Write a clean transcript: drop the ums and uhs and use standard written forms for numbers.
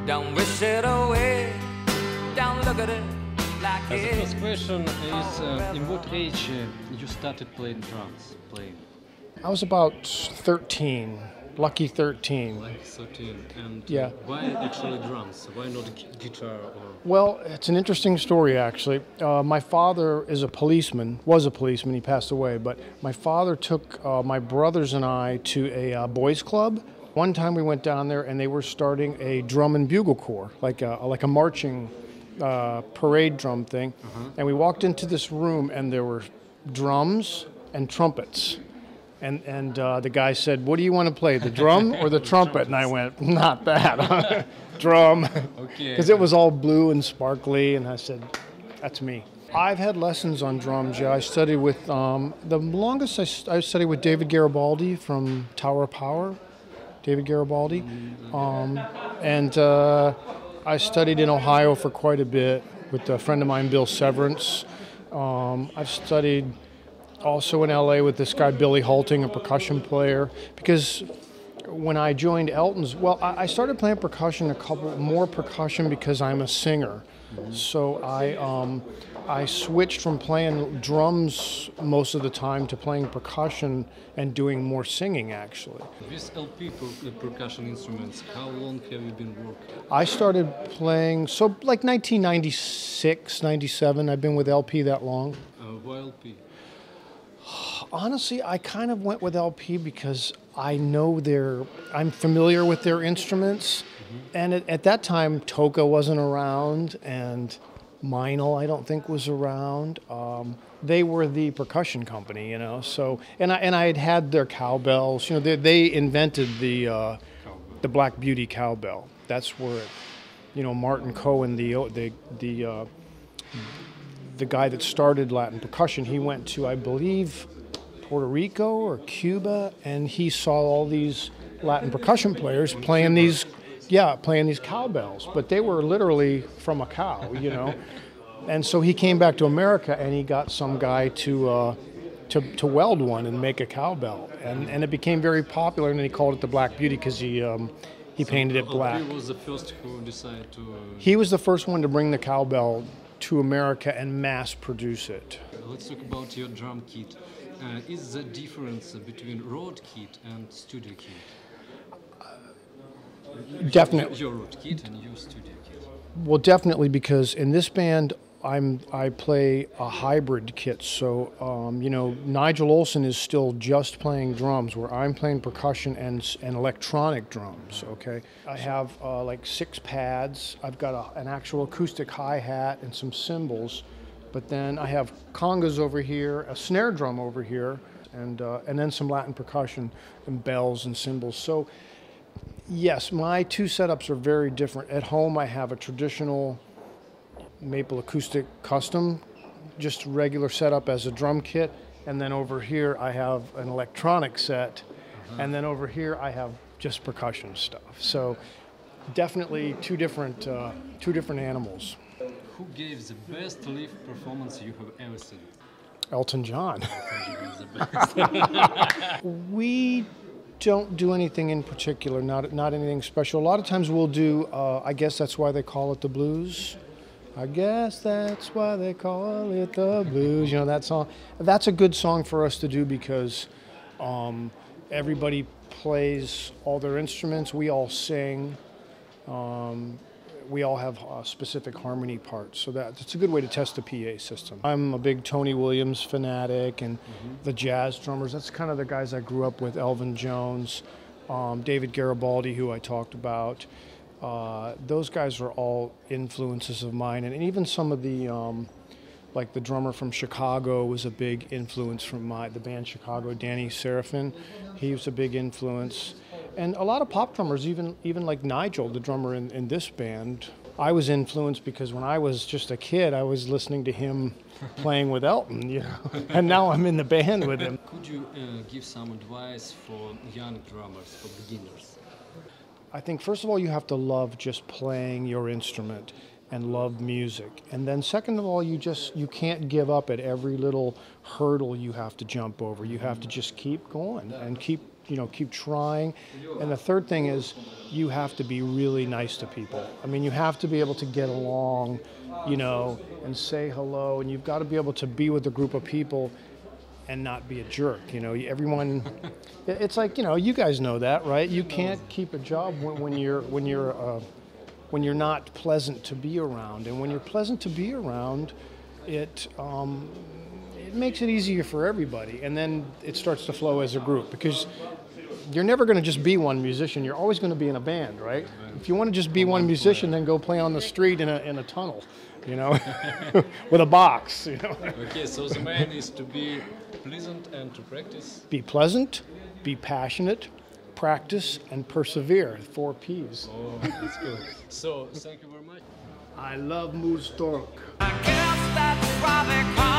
Don't wish it away. Don't look at it like The it. first question is, in what age you started playing drums? I was about 13, lucky 13. Like 13. And Yeah. why actually drums? Why not guitar or? Well, it's an interesting story, actually. My father is a policeman, was a policeman, he passed away, but my father took my brothers and I to a boys' club. One time we went down there and they were starting a drum and bugle corps, like a marching parade drum thing. And we walked into this room and there were drums and trumpets. And the guy said, "What do you want to play, the drum or the trumpet?" And I went, "Not that, drum," because it was all blue and sparkly. And I said, "That's me." I've had lessons on drums. Yeah, I studied with the longest. I studied with David Garibaldi from Tower of Power. David Garibaldi, and I studied in Ohio for quite a bit with a friend of mine, Bill Severance. I've studied also in LA with this guy, Billy Halting, a percussion player, because when I joined Elton's, well, I started playing percussion, more percussion because I'm a singer. So I switched from playing drums most of the time to playing percussion and doing more singing, actually. With LP percussion instruments, how long have you been working? I started playing, so like 1996, 97, I've been with LP that long. Why LP? Honestly, I kind of went with LP because I'm familiar with their instruments. And at that time, Toka wasn't around and Meinl, I don't think, was around. They were the percussion company, you know. So, and I had their cowbells. You know, they invented the Black Beauty cowbell. That's where, Martin Cohen, the guy that started Latin percussion, he went to, I believe, Puerto Rico or Cuba, and he saw all these Latin percussion players playing these cowbells, but they were literally from a cow, And so he came back to America and he got some guy to weld one and make a cowbell, and it became very popular. And then he called it the Black Beauty because he painted it black. He was the first who decided to. He was the first one to bring the cowbell to America and mass produce it. Let's talk about your drum kit. Is the difference between road kit and studio kit? Definitely. Your road kit and your studio kit. Well, definitely, because in this band, I play a hybrid kit. So, Nigel Olsson is still just playing drums, where I'm playing percussion and electronic drums. Okay, I have like 6 pads. I've got an actual acoustic hi-hat and some cymbals, but then I have congas over here, a snare drum over here, and then some Latin percussion and bells and cymbals. So, yes, my 2 setups are very different. At home, I have a traditional Maple Acoustic Custom, just regular setup as a drum kit, and then over here I have an electronic set, and then over here I have just percussion stuff. So definitely two different animals. Who gave the best live performance you have ever seen? Elton John. We don't do anything in particular, not anything special. A lot of times we'll do, I guess that's why they call it the blues. I guess that's why they call it the blues. That song. That's a good song for us to do because everybody plays all their instruments. We all sing. We all have specific harmony parts. So that's a good way to test the PA system. I'm a big Tony Williams fanatic and the jazz drummers. That's kind of the guys I grew up with. Elvin Jones, David Garibaldi, who I talked about. Those guys are all influences of mine, and even some of the, like the drummer from Chicago was a big influence from the band Chicago, Danny Serafin. He was a big influence. And a lot of pop drummers, even like Nigel, the drummer in this band, I was influenced because when I was just a kid, I was listening to him playing with Elton, and now I'm in the band with him. Could you give some advice for young drummers, for beginners? I think, first of all, you have to love just playing your instrument and love music. And then second of all, you can't give up at every little hurdle you have to jump over. You have to just keep going and keep keep trying. And the third thing is you have to be really nice to people. I mean, you have to be able to get along, and say hello, and you've got to be able to be with a group of people and not be a jerk. Everyone, it's like, you guys know that, right? You can't keep a job when you're not pleasant to be around. And when you're pleasant to be around, it makes it easier for everybody. And then it starts to flow as a group, because you're never going to just be one musician. You're always going to be in a band, right? If you want to just be one musician, then go play on the street in a tunnel, with a box, Okay, so the main is to be pleasant and to practice. Be pleasant, be passionate, practice, and persevere. 4 Ps. Oh, that's good. So, thank you very much. I love Moose Torque. I guess that's why they call